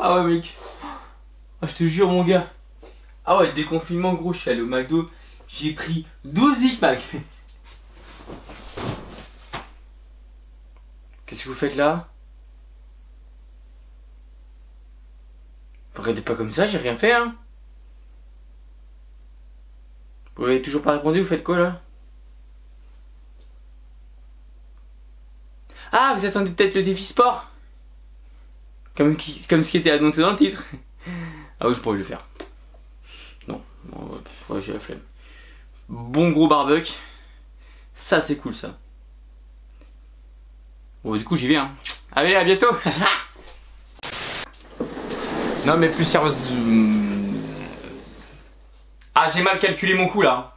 Ah ouais mec. Ah je te jure mon gars. Ah ouais déconfinement gros, je suis allé au McDo. J'ai pris 12 Big Mac. Qu'est-ce que vous faites là? Regardez pas comme ça, j'ai rien fait hein. Vous avez toujours pas répondu, vous faites quoi là? Ah vous attendez peut-être le défi sport? Comme ce qui était annoncé dans le titre. Ah oui je pourrais le faire. Non, ouais, j'ai la flemme. Bon gros barbecue. Ça c'est cool ça. Bon du coup j'y vais hein. Allez à bientôt. Non mais plus sérieusement. Ah j'ai mal calculé mon coup là.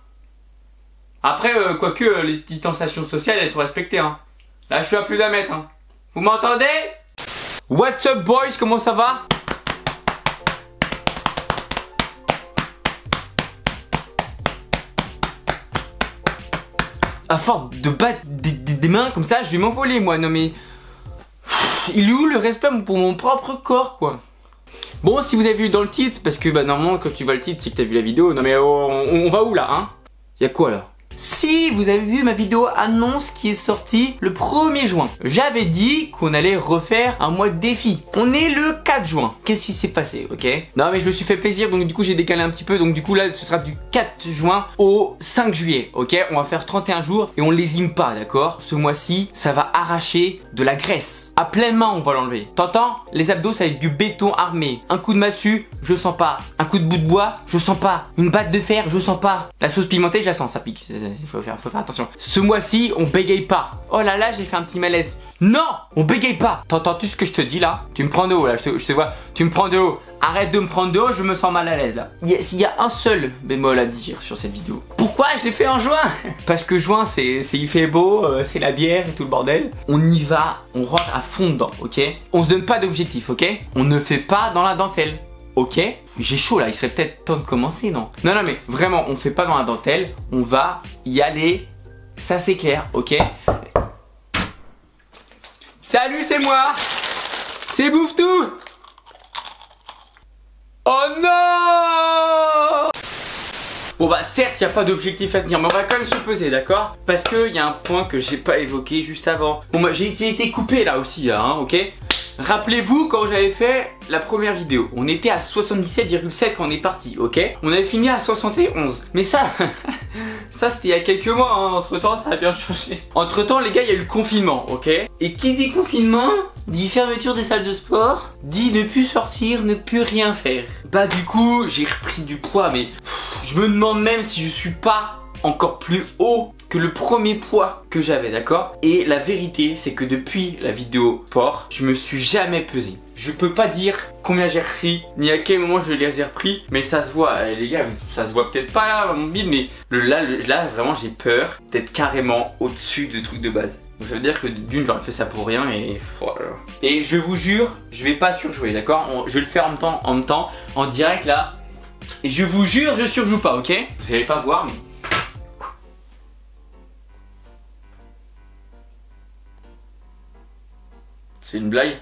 Après quoique les distanciations sociales elles sont respectées hein. Là je suis à plus d'un mètre hein. Vous m'entendez? What's up boys, comment ça va? À force de battre des mains comme ça, je vais m'envoler moi. Non mais... Il est où le respect pour mon propre corps quoi? Bon si vous avez vu dans le titre, parce que bah normalement quand tu vois le titre c'est que t'as vu la vidéo. Non mais on va où là hein? Y'a quoi là? Si vous avez vu ma vidéo annonce qui est sortie le 1er juin, j'avais dit qu'on allait refaire un mois de défi. On est le 4 juin. Qu'est-ce qui s'est passé, ok? Non mais je me suis fait plaisir, donc du coup j'ai décalé un petit peu. Donc du coup là ce sera du 4 juin au 5 juillet, ok? On va faire 31 jours et on lésime pas, d'accord? Ce mois-ci, ça va arracher de la graisse. À pleine main on va l'enlever. T'entends? Les abdos ça va être du béton armé. Un coup de massue, je sens pas. Un coup de bout de bois, je sens pas. Une batte de fer, je sens pas. La sauce pimentée, je la sens, ça pique. Faut faire attention. Ce mois-ci, on bégaye pas. Oh là là, j'ai fait un petit malaise. Non, on bégaye pas. T'entends-tu ce que je te dis là? Tu me prends de haut là, je te vois. Tu me prends de haut. Arrête de me prendre de haut, je me sens mal à l'aise là. S'il y a un seul bémol à dire sur cette vidéo. Pourquoi je l'ai fait en juin? Parce que juin, il fait beau, c'est la bière et tout le bordel. On y va, on rentre à fond dedans, ok? On se donne pas d'objectif, ok? On ne fait pas dans la dentelle. Ok, j'ai chaud là, il serait peut-être temps de commencer, non? Non, non, mais vraiment, on fait pas dans la dentelle, on va y aller, ça c'est clair, ok? Salut, c'est moi! C'est Bouffe-Tout! Oh non! Bon bah certes, il n'y a pas d'objectif à tenir, mais on va quand même se peser, d'accord? Parce qu'il y a un point que j'ai pas évoqué juste avant. Bon moi j'ai été coupé là aussi, là, hein, ok? Rappelez-vous quand j'avais fait la première vidéo, on était à 77,7 quand on est parti, ok? On avait fini à 71, mais ça, ça c'était il y a quelques mois, hein. Entre temps ça a bien changé. Entre temps les gars il y a eu le confinement, ok? Et qui dit confinement, dit fermeture des salles de sport, dit ne plus sortir, ne plus rien faire. Bah du coup j'ai repris du poids, mais je me demande même si je suis pas encore plus haut que le premier poids que j'avais, d'accord? Et la vérité c'est que depuis la vidéo porc, je me suis jamais pesé. Je peux pas dire combien j'ai repris, ni à quel moment je les ai repris, mais ça se voit, les gars, ça se voit peut-être pas là mon bide, mais là vraiment j'ai peur d'être carrément au-dessus de trucs de base. Donc ça veut dire que d'une j'aurais fait ça pour rien et voilà. Et je vous jure, je vais pas surjouer, d'accord? Je vais le faire en même temps, en direct là. Et je vous jure, je surjoue pas, ok? Vous allez pas voir, mais... C'est une blague?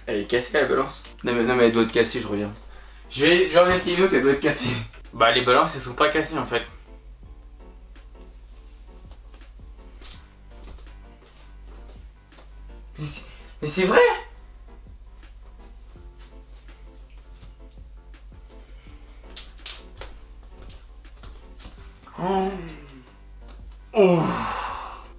Elle est cassée la balance? Non mais elle doit être cassée, je reviens. J'en ai essayé une autre, elle doit être cassée. Bah les balances elles sont pas cassées en fait. Mais c'est vrai! Oh.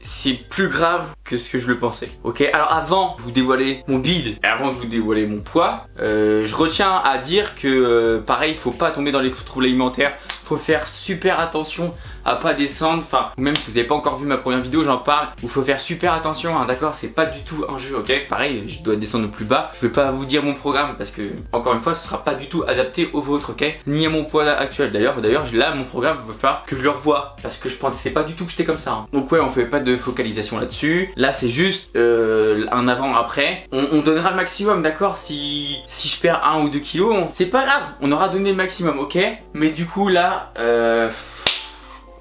C'est plus grave que ce que je le pensais, ok? Alors avant de vous dévoiler mon bide et avant de vous dévoiler mon poids, je retiens à dire que pareil, il faut pas tomber dans les troubles alimentaires. Faut faire super attention à pas descendre, enfin même si vous n'avez pas encore vu ma première vidéo, j'en parle, il faut faire super attention, hein, d'accord? C'est pas du tout un jeu, ok? Pareil, je dois descendre au plus bas, je vais pas vous dire mon programme parce que encore une fois ce sera pas du tout adapté au vôtre, ok? Ni à mon poids actuel. D'ailleurs là mon programme il va falloir que je le revoie parce que je pensais pas du tout que j'étais comme ça, hein. Donc ouais, on fait pas de focalisation là-dessus. Là c'est juste un avant-après. On donnera le maximum, d'accord? Si je perds 1 ou 2 kilos, c'est pas grave, on aura donné le maximum, ok? Mais du coup là,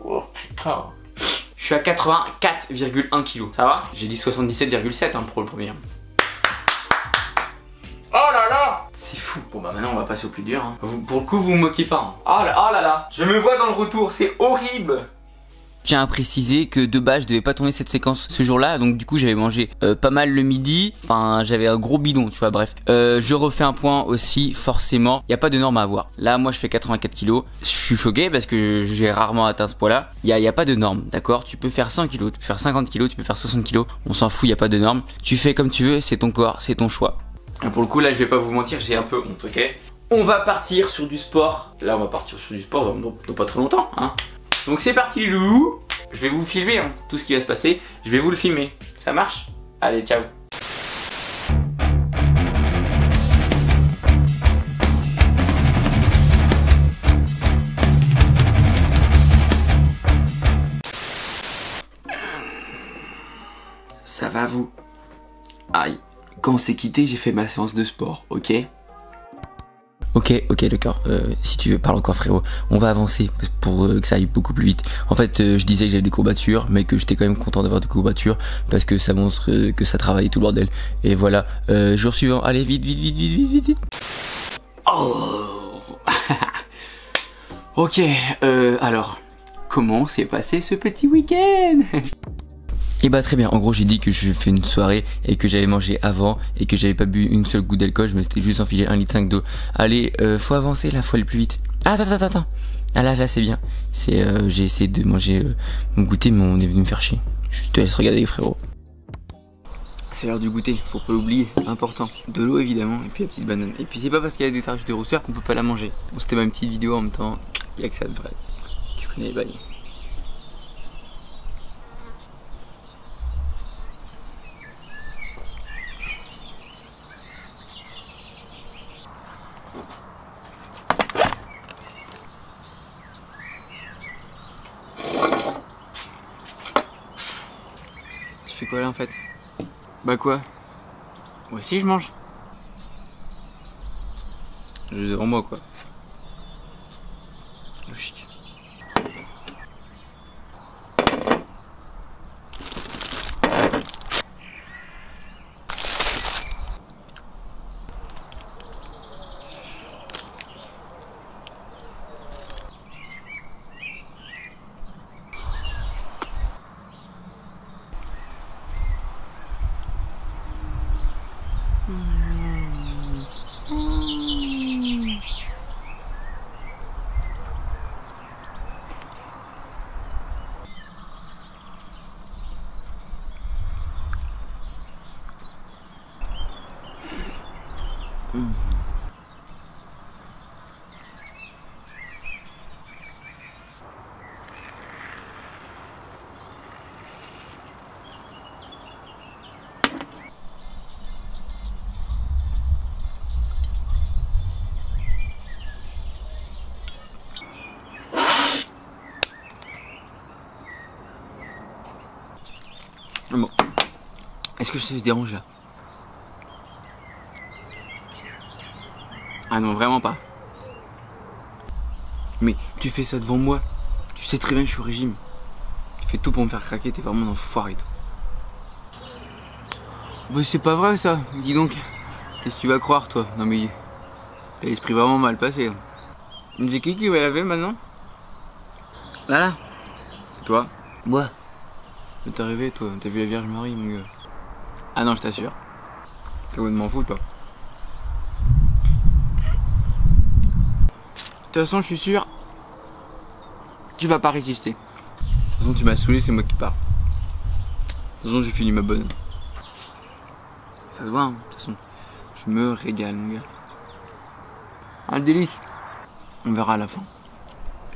oh putain, Je suis à 84,1 kg. Ça va? J'ai dit 77,7 hein, pour le premier. Oh là là! C'est fou. Bon bah maintenant on va passer au plus dur. Hein. Pour le coup vous me moquez pas. Hein. Oh là là! Je me vois dans le retour, c'est horrible! Je tiens à préciser que de base je devais pas tourner cette séquence ce jour-là, donc du coup j'avais mangé pas mal le midi, enfin j'avais un gros bidon, tu vois, bref. Je refais un point aussi, forcément, il n'y a pas de norme à avoir. Là moi je fais 84 kilos, je suis choqué parce que j'ai rarement atteint ce poids-là. Il y a pas de norme, d'accord? Tu peux faire 100 kilos, tu peux faire 50 kilos, tu peux faire 60 kilos, on s'en fout, il n'y a pas de norme. Tu fais comme tu veux, c'est ton corps, c'est ton choix. Et pour le coup là je vais pas vous mentir, j'ai un peu honte, ok? On va partir sur du sport, là on va partir sur du sport dans pas très longtemps, hein. Donc c'est parti les loulous, je vais vous filmer hein, tout ce qui va se passer, je vais vous le filmer, ça marche? Allez ciao. Ça va vous? Aïe, quand on s'est quitté j'ai fait ma séance de sport, ok? Ok, d'accord. Si tu veux, parle encore frérot. On va avancer pour que ça aille beaucoup plus vite. En fait, je disais que j'avais des courbatures, mais que j'étais quand même content d'avoir des courbatures parce que ça montre que ça travaille tout le bordel. Et voilà. Jour suivant. Allez, vite. Oh. Ok. Alors, comment s'est passé ce petit week-end? Et bah très bien, en gros j'ai dit que je fais une soirée et que j'avais mangé avant et que j'avais pas bu une seule goutte d'alcool, je me suis juste enfilé 1,5 litre d'eau. Allez, faut avancer là, faut aller plus vite. Attends. Ah là c'est bien. J'ai essayé de manger mon goûter mais on est venu me faire chier. Je te laisse regarder frérot. C'est l'heure du goûter, faut pas l'oublier, important. De l'eau évidemment et puis la petite banane. Et puis c'est pas parce qu'il y a des tarifs de rousseur qu'on peut pas la manger. Bon c'était ma petite vidéo en même temps, y'a que ça de vrai. Tu connais les bails. Tu fais quoi là en fait? Bah quoi? Moi aussi je mange. Juste devant moi quoi. Logique. Bon. Est-ce que je te dérange là? Ah non, vraiment pas. Mais tu fais ça devant moi. Tu sais très bien que je suis au régime. Tu fais tout pour me faire craquer, t'es vraiment un enfoiré toi. Bah c'est pas vrai ça, dis donc. Qu'est-ce que tu vas croire toi? Non mais t'as l'esprit vraiment mal passé. C'est qui va laver maintenant? Là. C'est toi. Moi. T'es rêvé toi, t'as vu la Vierge Marie mon gars. Ah non je t'assure. T'es complètement fou toi. De toute façon je suis sûr tu vas pas résister. De toute façon tu m'as saoulé, c'est moi qui pars. De toute façon j'ai fini ma bonne. Ça se voit hein, de toute façon. Je me régale mon gars. Un délice. On verra à la fin.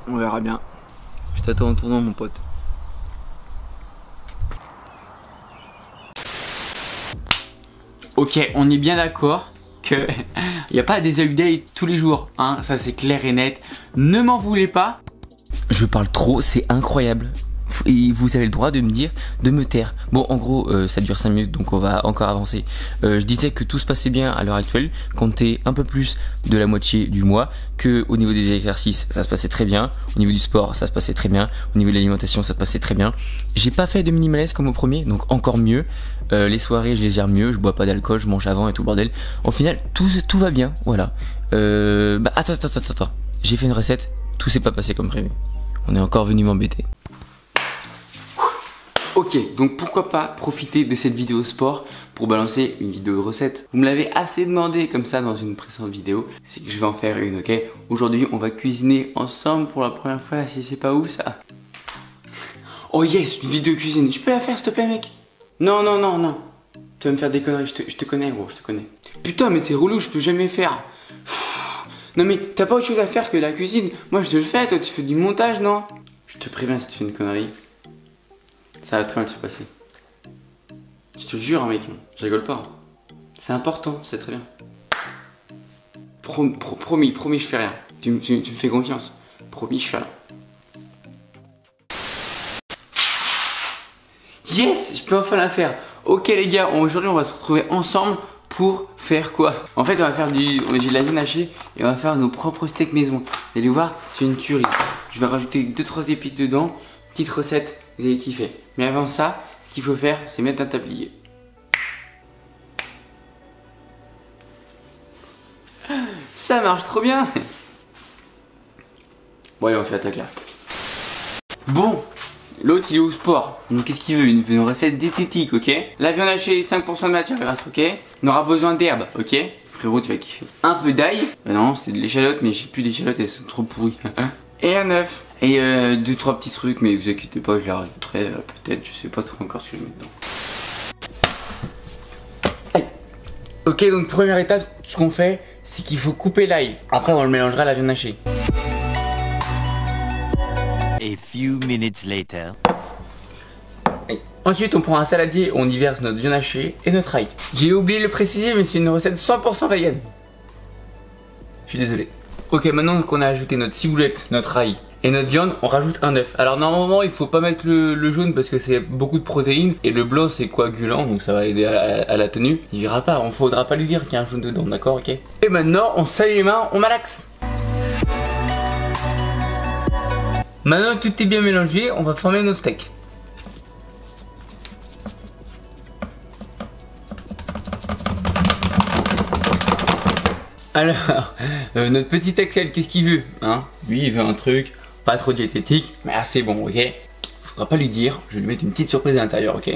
On verra bien. Je t'attends en tournant mon pote. Ok, on est bien d'accord que il n'y a pas des updates tous les jours, hein, ça c'est clair et net. Ne m'en voulez pas. Je parle trop, c'est incroyable. vous avez le droit de me dire, de me taire. Bon, en gros, ça dure 5 minutes, donc on va encore avancer. Je disais que tout se passait bien à l'heure actuelle, comptez un peu plus de la moitié du mois, que au niveau des exercices, ça se passait très bien, au niveau du sport, ça se passait très bien, au niveau de l'alimentation, ça se passait très bien. J'ai pas fait de minimalisme comme au premier, donc encore mieux. Les soirées, je les gère mieux, je bois pas d'alcool, je mange avant et tout le bordel. Au final, tout va bien, voilà. Attends. J'ai fait une recette, tout s'est pas passé comme prévu. On est encore venu m'embêter. Ok, donc pourquoi pas profiter de cette vidéo sport pour balancer une vidéo de recette. Vous me l'avez assez demandé comme ça dans une précédente vidéo, c'est que je vais en faire une, ok. Aujourd'hui, on va cuisiner ensemble pour la première fois, si c'est pas ouf ça. Oh yes, une vidéo cuisine, je peux la faire s'il te plaît mec? Non. Tu vas me faire des conneries, je te connais gros, je te connais. Putain mais t'es relou, je peux jamais faire. Non mais t'as pas autre chose à faire que la cuisine. Moi je te le fais, toi tu fais du montage non? Je te préviens si tu fais une connerie, ça va très mal se passer. Je te jure mec, je rigole pas. C'est important, c'est très bien. Promis, je fais rien. Tu me fais confiance. Promis, je fais rien. Yes, je peux enfin la faire. Ok les gars, aujourd'hui on va se retrouver ensemble pour faire quoi? En fait on va faire j'ai de la viande hachée et on va faire nos propres steaks maison. Vous allez voir, c'est une tuerie. Je vais rajouter 2-3 épices dedans. Petite recette, vous allez kiffer. Mais avant ça, ce qu'il faut faire, c'est mettre un tablier. Ça marche trop bien. Bon allez, on fait l'attaque là. Bon, l'autre il est au sport, donc qu'est-ce qu'il veut? Il veut une recette diététique, ok? La viande hachée, 5% de matière grasse, ok? On aura besoin d'herbes, ok? Frérot, tu vas kiffer. Un peu d'ail, non c'est de l'échalote, mais j'ai plus d'échalote, elles sont trop pourries. Et un œuf, et 2-3 petits trucs, mais vous inquiétez pas, je les rajouterai peut-être, je sais pas trop encore ce que je mets dedans. Allez. Ok, donc première étape, ce qu'on fait, c'est qu'il faut couper l'ail. Après on le mélangera à la viande hachée. A few minutes later. Ensuite on prend un saladier, on y verse notre viande hachée et notre ail. J'ai oublié de le préciser mais c'est une recette 100% vegan. Je suis désolé. Ok, maintenant qu'on a ajouté notre ciboulette, notre ail et notre viande, on rajoute un œuf. Alors normalement il faut pas mettre le jaune parce que c'est beaucoup de protéines et le blanc c'est coagulant donc ça va aider à la tenue. Il verra pas, on faudra pas lui dire qu'il y a un jaune dedans, d'accord, ok. Et maintenant on salit les mains, on malaxe. Maintenant que tout est bien mélangé, on va former nos steaks. Alors, notre petit Axel, qu'est-ce qu'il veut hein? Lui, il veut un truc pas trop diététique, mais assez bon, ok? Faudra pas lui dire, je vais lui mettre une petite surprise à l'intérieur, ok?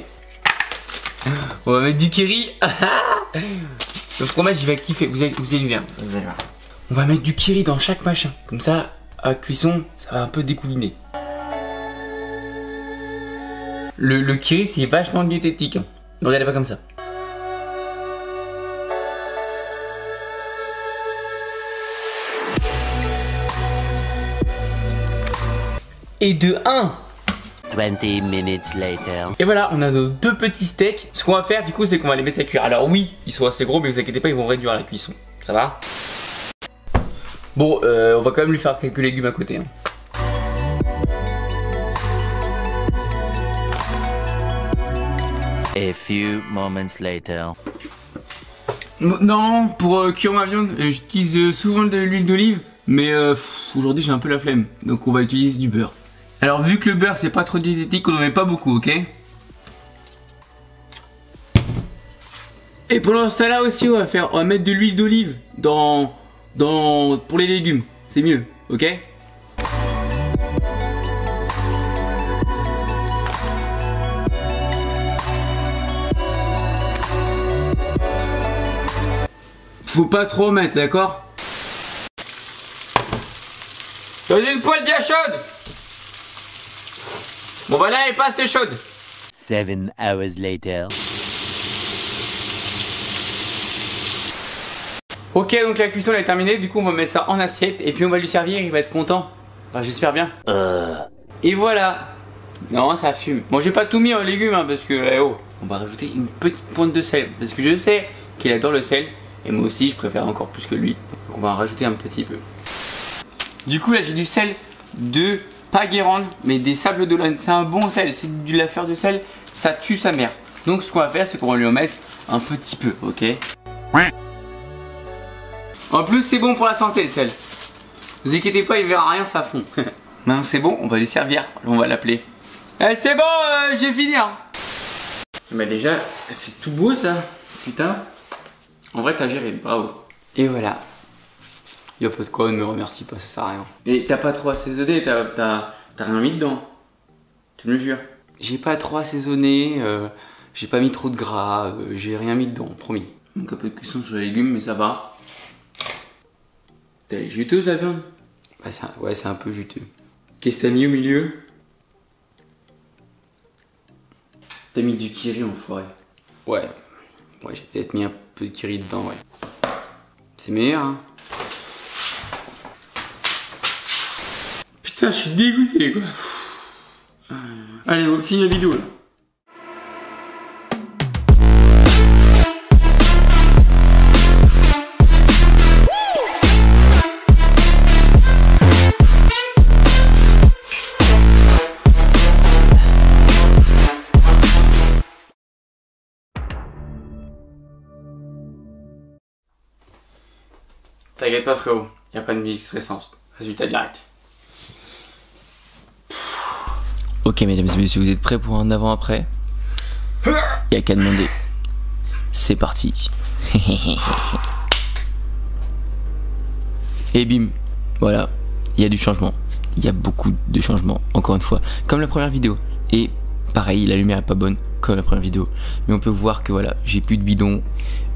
On va mettre du curry. Le fromage, il va kiffer, vous allez voir. On va mettre du curry dans chaque machin, comme ça, à cuisson, ça va un peu découliner. Le curry, c'est vachement diététique, hein. Ne regardez pas comme ça. Et de 1. 20 minutes later. Et voilà, on a nos deux petits steaks. Ce qu'on va faire du coup, c'est qu'on va les mettre à cuire. Alors oui, ils sont assez gros, mais vous inquiétez pas, ils vont réduire la cuisson. Ça va? Bon, on va quand même lui faire quelques légumes à côté, hein. A few moments later. Non, pour cuire ma viande, j'utilise souvent de l'huile d'olive. Mais aujourd'hui j'ai un peu la flemme, donc on va utiliser du beurre. Alors vu que le beurre c'est pas trop diététique, on en met pas beaucoup, ok? Et pendant ce temps-là aussi on va mettre de l'huile d'olive pour les légumes, c'est mieux, ok? Faut pas trop mettre, d'accord? Dans une poêle bien chaude. Bon voilà, elle est pas assez chaude. 7 hours later. Ok, donc la cuisson elle est terminée, du coup on va mettre ça en assiette et puis on va lui servir, il va être content. Enfin j'espère bien. Et voilà. Non, ça fume. Bon, j'ai pas tout mis en légumes hein, parce que on va rajouter une petite pointe de sel parce que je sais qu'il adore le sel et moi aussi je préfère encore plus que lui. Donc on va en rajouter un petit peu. Du coup là j'ai du sel de pas Guérande, mais des sables d'Olonne. C'est un bon sel, c'est de la fleur de sel, ça tue sa mère. Donc ce qu'on va faire, c'est qu'on va lui en mettre un petit peu, ok? En plus, c'est bon pour la santé le sel. Vous inquiétez pas, il verra rien, ça fond. Maintenant c'est bon, on va lui servir, on va l'appeler. Eh, c'est bon, j'ai fini hein. Bah déjà, c'est tout beau ça, putain. En vrai, t'as géré, bravo. Et voilà. Y'a pas de quoi, ne me remercie pas, ça sert à rien. Et t'as pas trop assaisonné, t'as rien mis dedans. Tu me le jures. J'ai pas trop assaisonné, j'ai pas mis trop de gras, j'ai rien mis dedans, promis. Donc un peu de cuisson sur les légumes, mais ça va. Elle est juteuse la viande? Bah, ouais, c'est un peu juteux. Qu'est-ce que t'as mis au milieu? T'as mis du kiri enfoiré. Ouais, j'ai peut-être mis un peu de kiri dedans, ouais. C'est meilleur, hein. Putain, je suis dégoûté, les gars. Allez, on finit la vidéo, là. T'inquiète pas frérot, y'a pas de musique stressante. Résultat direct. Ok mesdames et messieurs, vous êtes prêts pour un avant-après? Y'a qu'à demander. C'est parti. Et bim, voilà, il y a du changement. Il y a beaucoup de changements, encore une fois, comme la première vidéo. Et pareil, la lumière est pas bonne, comme la première vidéo. Mais on peut voir que voilà, j'ai plus de bidon.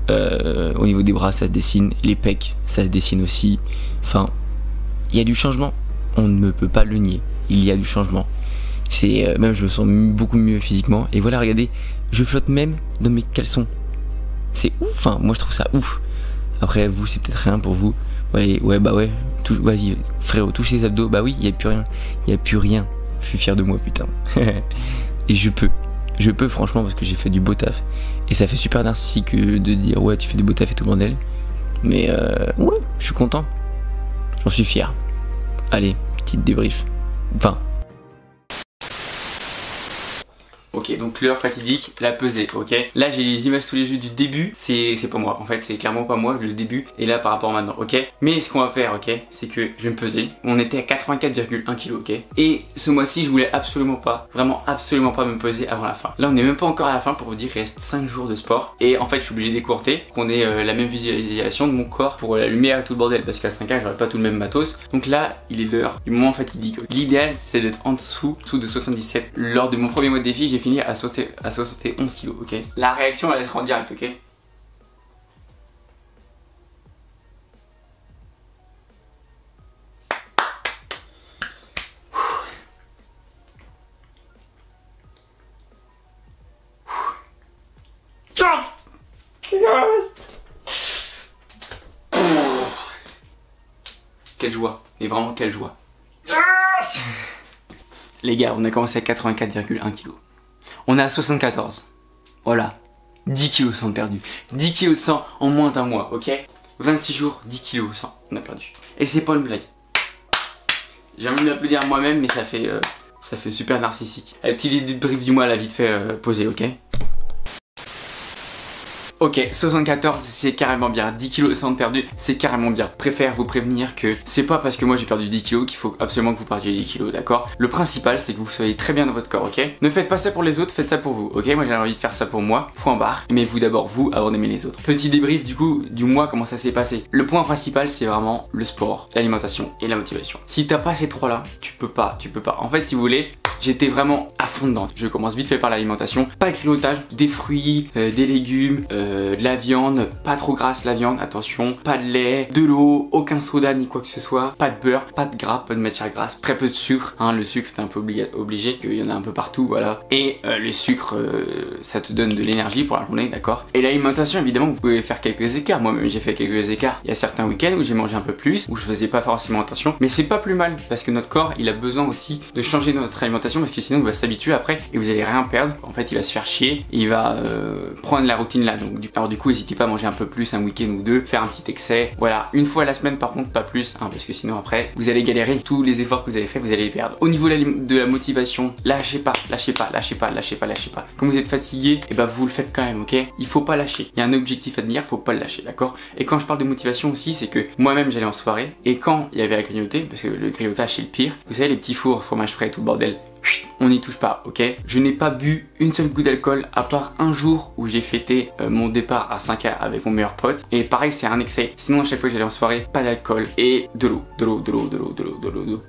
Au niveau des bras ça se dessine, les pecs ça se dessine aussi. Enfin, il y a du changement, on ne peut pas le nier. Il y a du changement. C'est même je me sens beaucoup mieux physiquement. Et voilà, regardez, je flotte même dans mes caleçons. C'est ouf, enfin moi je trouve ça ouf. Après vous c'est peut-être rien pour vous. Ouais bah ouais, vas-y frérot, touche les abdos. Bah oui, il y a plus rien, il y a plus rien. Je suis fier de moi putain. Et je peux franchement parce que j'ai fait du beau taf. Et ça fait super narcissique de dire ouais tu fais du beau taf et tout bordel. Mais ouais, je suis content. J'en suis fier. Allez, petite débrief. Enfin. Ok, donc l'heure fatidique, la pesée, ok. Là j'ai les images sous les yeux du début, c'est pas moi, en fait c'est clairement pas moi le début. Et là par rapport à maintenant, ok. Mais ce qu'on va faire, ok, c'est que je vais me peser. On était à 84,1 kg, ok. Et ce mois-ci je voulais absolument pas, vraiment absolument pas me peser avant la fin. Là on est même pas encore à la fin pour vous dire qu'il reste 5 jours de sport. Et en fait je suis obligé d'écourter, qu'on ait la même visualisation de mon corps pour la lumière et tout le bordel. Parce qu'à 5 ans j'aurais pas tout le même matos. Donc là il est l'heure du moment fatidique. L'idéal c'est d'être en dessous de 77. Lors de mon premier mois de défi j'ai fini à 71 kg, ok. La réaction elle sera en direct, ok. Quelle joie, et vraiment quelle joie. Les gars, on a commencé à 84,1 kg. On est à 74. Voilà. 10 kg de sang perdu. 10 kg de sang en moins d'un mois, ok. 26 jours, 10 kg de sang, on a perdu. Et c'est pas une blague. J'ai envie de m'applaudir moi-même, mais ça fait super narcissique. Allez, petit débrief du mois, là, vite fait, posé, ok. Ok, 74 c'est carrément bien, 10 kg de sang perdu c'est carrément bien. Préfère vous prévenir que c'est pas parce que moi j'ai perdu 10 kg qu'il faut absolument que vous perdiez 10 kg, d'accord. Le principal c'est que vous soyez très bien dans votre corps, ok. Ne faites pas ça pour les autres, faites ça pour vous, ok. Moi j'ai envie de faire ça pour moi, point barre. Aimez-vous d'abord vous avant d'aimer les autres. Petit débrief du coup du mois, comment ça s'est passé. Le point principal c'est vraiment le sport, l'alimentation et la motivation. Si t'as pas ces trois là, tu peux pas. En fait si vous voulez, j'étais vraiment à fond dedans. Je commence vite fait par l'alimentation, pas de grignotage, des fruits, des légumes, de la viande, pas trop grasse la viande, attention, pas de lait, de l'eau, aucun soda ni quoi que ce soit, pas de beurre, pas de gras, pas de matière grasse, très peu de sucre, hein, le sucre t'es un peu obligé, qu'il y en a un peu partout, voilà. Et le sucre, ça te donne de l'énergie pour la journée, d'accord. Et l'alimentation, évidemment, vous pouvez faire quelques écarts, moi-même j'ai fait quelques écarts. Il y a certains week-ends où j'ai mangé un peu plus, où je faisais pas forcément attention, mais c'est pas plus mal, parce que notre corps, il a besoin aussi de changer notre alimentation, parce que sinon il va s'habituer après, et vous allez rien perdre. En fait il va se faire chier, il va prendre la routine là, donc Alors du coup, n'hésitez pas à manger un peu plus, un week-end ou deux, faire un petit excès. Voilà, une fois à la semaine par contre, pas plus, hein, parce que sinon après, vous allez galérer. Tous les efforts que vous avez fait, vous allez les perdre. Au niveau de la motivation, lâchez pas. Quand vous êtes fatigué, et bah vous le faites quand même, ok? Il faut pas lâcher. Il y a un objectif à tenir, faut pas le lâcher, d'accord? Et quand je parle de motivation aussi, c'est que moi-même j'allais en soirée, et quand il y avait à grignoter, parce que le grignotage c'est le pire, vous savez les petits fours, fromage frais, tout le bordel, on n'y touche pas, ok? Je n'ai pas bu une seule goutte d'alcool à part un jour où j'ai fêté mon départ à 5K avec mon meilleur pote. Et pareil, c'est un excès. Sinon, à chaque fois que j'allais en soirée, pas d'alcool et de l'eau.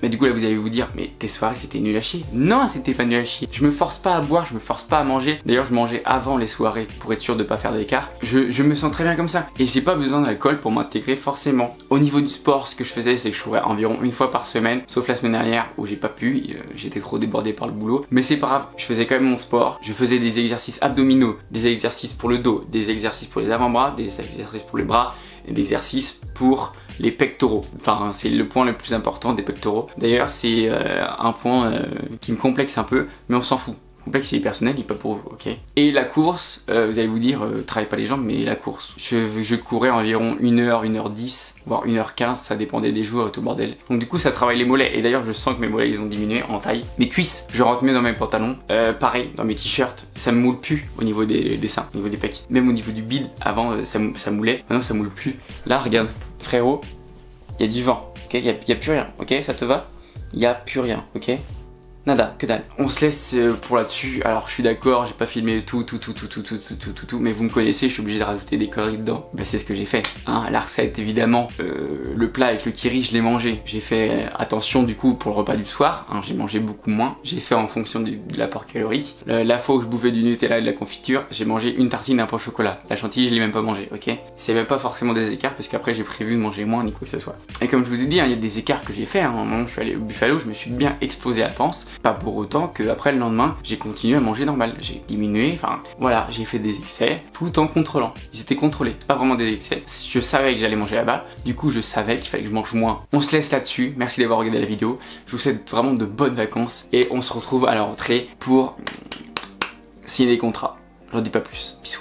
Mais du coup, là, vous allez vous dire, mais tes soirées, c'était nul à chier. Non, c'était pas nul à chier. Je me force pas à boire, je me force pas à manger. D'ailleurs, je mangeais avant les soirées pour être sûr de pas faire d'écart. Je me sens très bien comme ça. Et j'ai pas besoin d'alcool pour m'intégrer forcément. Au niveau du sport, ce que je faisais, c'est que je courais environ une fois par semaine, sauf la semaine dernière où j'ai pas pu. J'étais trop débordé par le boulot, mais c'est pas grave, je faisais quand même mon sport, je faisais des exercices abdominaux, des exercices pour le dos, des exercices pour les avant-bras, des exercices pour les bras et des exercices pour les pectoraux. Enfin, c'est le point le plus important des pectoraux. D'ailleurs, c'est un point qui me complexe un peu, mais on s'en fout. Complexe, il est personnel, il est pas pour vous, ok? Et la course, vous allez vous dire, travaille pas les jambes, mais la course. Je courais environ 1h, 1h10, voire 1h15, ça dépendait des jours et tout le bordel. Donc du coup, ça travaille les mollets. Et d'ailleurs, je sens que mes mollets, ils ont diminué en taille. Mes cuisses, je rentre mieux dans mes pantalons. Pareil, dans mes t-shirts, ça me moule plus au niveau des seins, au niveau des pecs. Même au niveau du bide, avant, ça moulait. Maintenant, ça moule plus. Là, regarde, frérot, il y a du vent, ok? Il y a plus rien, ok? Ça te va? Il y a plus rien, ok? Nada, que dalle. On se laisse pour là-dessus. Alors je suis d'accord, j'ai pas filmé tout, mais vous me connaissez, je suis obligé de rajouter des conneries dedans. Bah c'est ce que j'ai fait. Hein, la recette évidemment, le plat avec le kiri, je l'ai mangé. J'ai fait attention du coup pour le repas du soir. Hein, j'ai mangé beaucoup moins. J'ai fait en fonction de l'apport calorique. La fois où je bouffais du Nutella et de la confiture, j'ai mangé une tartine d'un pain au chocolat. La chantilly, je l'ai même pas mangé, ok? C'est même pas forcément des écarts parce qu'après j'ai prévu de manger moins ni quoi que ce soit. Et comme je vous ai dit, il y a des écarts que j'ai fait. Hein. À un moment, je suis allé au Buffalo, je me suis bien explosé à la panse. Pas pour autant que après le lendemain, j'ai continué à manger normal. J'ai diminué, enfin voilà, j'ai fait des excès tout en contrôlant. Ils étaient contrôlés, pas vraiment des excès. Je savais que j'allais manger là-bas, du coup je savais qu'il fallait que je mange moins. On se laisse là-dessus, merci d'avoir regardé la vidéo. Je vous souhaite vraiment de bonnes vacances et on se retrouve à la rentrée pour signer des contrats. J'en dis pas plus, bisous.